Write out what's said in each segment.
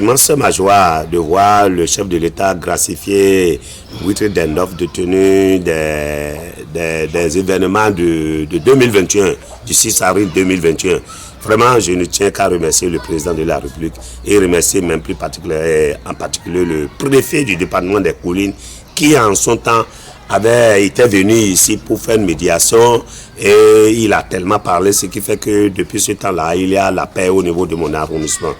immense ma joie de voir le chef de l'État gracifier 8 des 9 détenus des événements de 2021, du 6 avril 2021. Vraiment, je ne tiens qu'à remercier le président de la République et remercier même plus particulièrement, en particulier le préfet du département des Collines qui en son temps avait été venu ici pour faire une médiation et il a tellement parlé, ce qui fait que depuis ce temps-là, il y a la paix au niveau de mon arrondissement.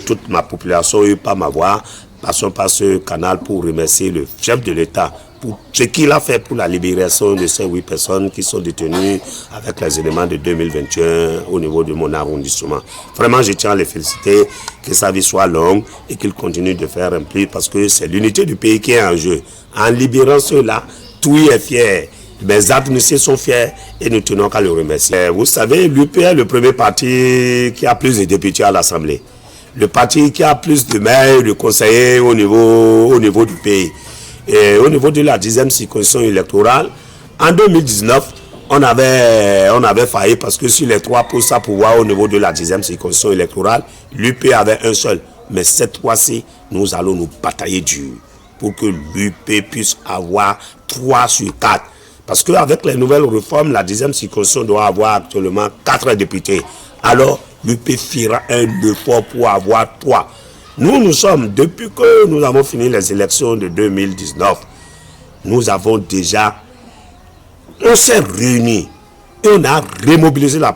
Toute ma population n'a pas ma voix, passons par ce canal pour remercier le chef de l'État pour ce qu'il a fait pour la libération de ces 8 personnes qui sont détenues avec les éléments de 2021 au niveau de mon arrondissement. Vraiment, je tiens à les féliciter, que sa vie soit longue et qu'il continue de faire un plus parce que c'est l'unité du pays qui est en jeu. En libérant ceux-là, tout est fier. Mes administrés sont fiers et nous tenons qu'à le remercier. Vous savez, l'UP est le premier parti qui a plus de députés à l'Assemblée. Le parti qui a plus de maires, de conseillers au niveau du pays. Et au niveau de la 10e circonscription électorale, en 2019, on avait failli parce que sur les 3 postes à pouvoir au niveau de la 10e circonscription électorale, l'UP avait un seul. Mais cette fois-ci, nous allons nous batailler dur pour que l'UP puisse avoir 3 sur 4. Parce qu'avec les nouvelles réformes, la 10e circonscription doit avoir actuellement 4 députés. Alors, l'UP fera un effort pour avoir 3. Nous sommes, depuis que nous avons fini les élections de 2019, nous avons déjà, on s'est réunis et on a remobilisé la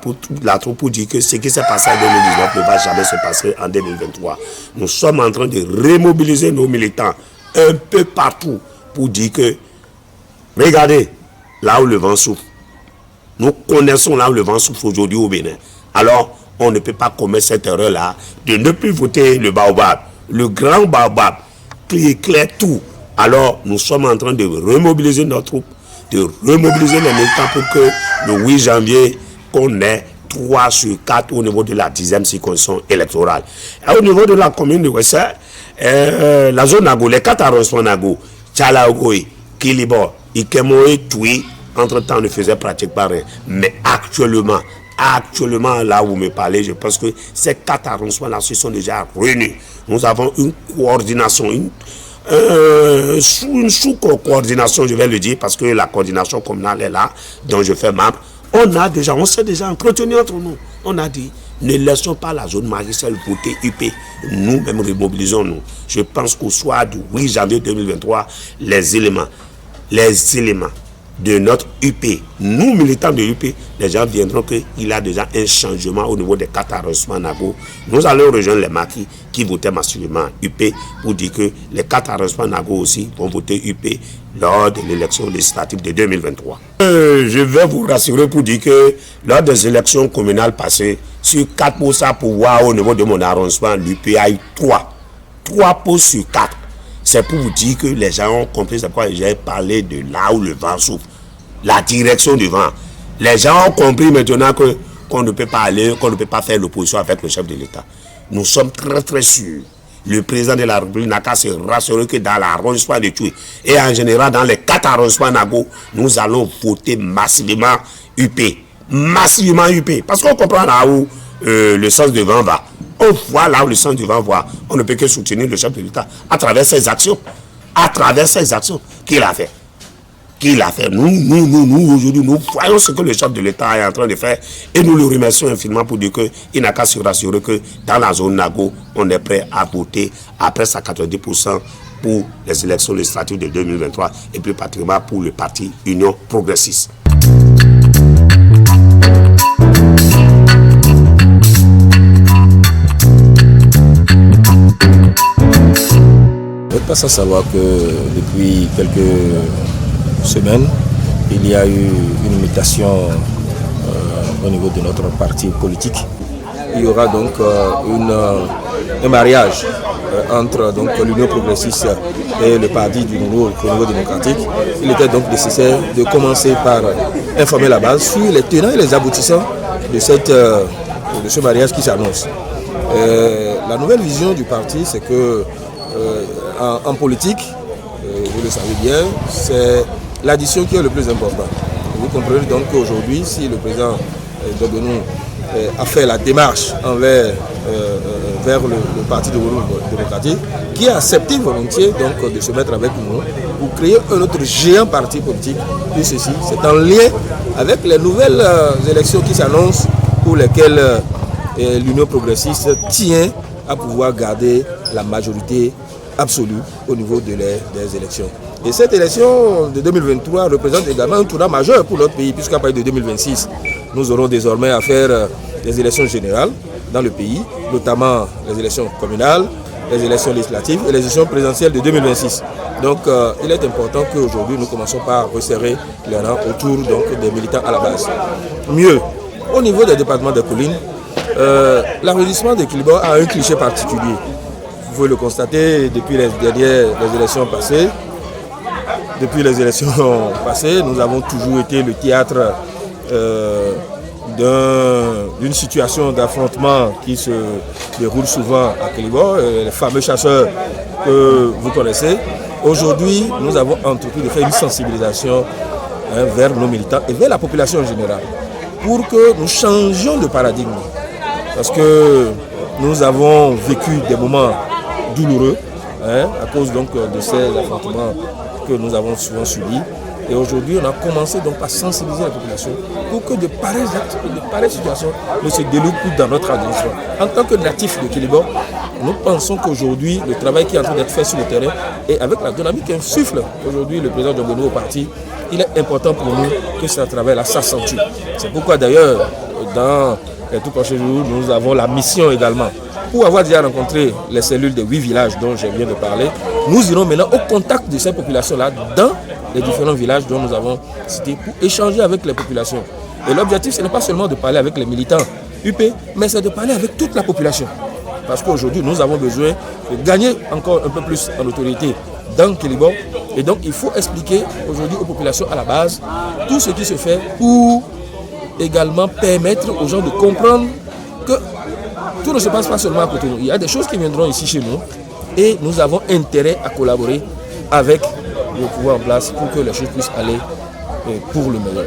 troupe pour dire que ce qui s'est passé en 2019 ne va jamais se passer en 2023. Nous sommes en train de remobiliser nos militants un peu partout pour dire que, regardez, là où le vent souffle, nous connaissons là où le vent souffle aujourd'hui au Bénin. Alors, on ne peut pas commettre cette erreur-là de ne plus voter le baobab, le grand baobab, qui éclaire tout. Alors, nous sommes en train de remobiliser notre troupe, de remobiliser les militants pour que le 8 janvier, qu'on ait 3 sur 4 au niveau de la 10e circonscription électorale. Et au niveau de la commune de Wessé, la zone Nago, les 4 arrondissements Nago, Tchalaogoy, Kilibor, Ikemoé, Toui, entre-temps ne faisaient pratiquement rien. Mais actuellement, là où vous me parlez, je pense que ces 4 arrondissements-là se sont déjà réunis. Nous avons une coordination, une sous-coordination, je vais le dire, parce que la coordination communale est là, dont je fais membre. On s'est déjà entretenu entre nous. On a dit, ne laissons pas la zone Maricel voter UP. Nous-mêmes remobilisons-nous. Je pense qu'au soir du 8 janvier 2023, les éléments de notre UP, nous militants de UP, les gens viendront qu'il y a déjà un changement au niveau des 4 arrondissements Nago. Nous allons rejoindre les maquis qui votaient massivement UP pour dire que les 4 arrondissements Nago aussi vont voter UP lors de l'élection législative de 2023. Je vais vous rassurer pour dire que lors des élections communales passées, sur 4 postes à pouvoir au niveau de mon arrondissement, l'UP a eu 3 postes sur 4. C'est pour vous dire que les gens ont compris c'est pourquoi j'ai parlé de là où le vent souffle, la direction du vent. Les gens ont compris maintenant qu'on ne peut pas aller, qu'on ne peut pas faire l'opposition avec le chef de l'État. Nous sommes très très sûrs. Le président de la République n'a qu'à se rassurer que dans l'arrondissement de Toué et en général dans les 4 arrondissements Nago, nous allons voter massivement UP. Massivement UP. Parce qu'on comprend là où le sens du vent va. On voit là où le sens du vent va. On ne peut que soutenir le chef de l'État à travers ses actions. À travers ses actions qu'il a fait. Nous, aujourd'hui, nous voyons ce que le chef de l'État est en train de faire et nous le remercions infiniment pour dire qu'il n'a qu'à se rassurer que dans la zone Nago, on est prêt à voter à presque à 90% pour les élections législatives de 2023 et plus particulièrement pour le parti Union Progressiste. Vous n'êtes pas sans savoir que depuis quelques semaines, il y a eu une mutation au niveau de notre parti politique. Il y aura donc un mariage entre l'Union progressiste et le parti du nouveau démocratique. Il était donc nécessaire de commencer par informer la base sur les tenants et les aboutissants de ce mariage qui s'annonce. La nouvelle vision du parti, c'est que en politique, vous le savez bien, c'est l'addition qui est le plus important. Vous comprenez donc qu'aujourd'hui, si le président Dobenou a fait la démarche vers le Parti de Renouveau démocratique, qui a accepté volontiers donc, de se mettre avec nous pour créer un autre géant parti politique. Tout ceci, c'est en lien avec les nouvelles élections qui s'annoncent, pour lesquelles l'Union progressiste tient à pouvoir garder la majorité absolue au niveau des élections. Et cette élection de 2023 représente également un tournant majeur pour notre pays, puisqu'à partir de 2026, nous aurons désormais à faire des élections générales dans le pays, notamment les élections communales, les élections législatives et les élections présidentielles de 2026. Donc il est important qu'aujourd'hui nous commençons par resserrer les rangs autour donc, des militants à la base. Mieux, au niveau des départements des collines, l'arrondissement de Kilibor a un cliché particulier. Vous pouvez le constater depuis les élections passées. Depuis les élections passées, nous avons toujours été le théâtre d'une situation d'affrontement qui se déroule souvent à Kilibor, les fameux chasseurs que vous connaissez. Aujourd'hui, nous avons entrepris de faire une sensibilisation vers nos militants et vers la population en général pour que nous changions de paradigme. Parce que nous avons vécu des moments douloureux à cause donc de ces affrontements que nous avons souvent subis. Et aujourd'hui, on a commencé donc à sensibiliser la population pour que de pareilles actes, de pareilles situations ne se déroulent plus dans notre administration. En tant que natifs de Kilibor, nous pensons qu'aujourd'hui, le travail qui est en train d'être fait sur le terrain et avec la dynamique qu'insuffle aujourd'hui le président de au parti, il est important pour nous que ce travail-là s'accentue. C'est pourquoi d'ailleurs, dans les tout prochains jours, nous avons la mission également. Pour avoir déjà rencontré les cellules des 8 villages dont je viens de parler, nous irons maintenant au contact de ces populations-là dans les différents villages dont nous avons cités pour échanger avec les populations. Et l'objectif, ce n'est pas seulement de parler avec les militants UP, mais c'est de parler avec toute la population. Parce qu'aujourd'hui, nous avons besoin de gagner encore un peu plus en autorité dans Kilibor. Et donc, il faut expliquer aujourd'hui aux populations à la base tout ce qui se fait pour également permettre aux gens de comprendre que tout ne se passe pas seulement à côté de nous. Il y a des choses qui viendront ici chez nous et nous avons intérêt à collaborer avec le pouvoir en place pour que les choses puissent aller pour le meilleur.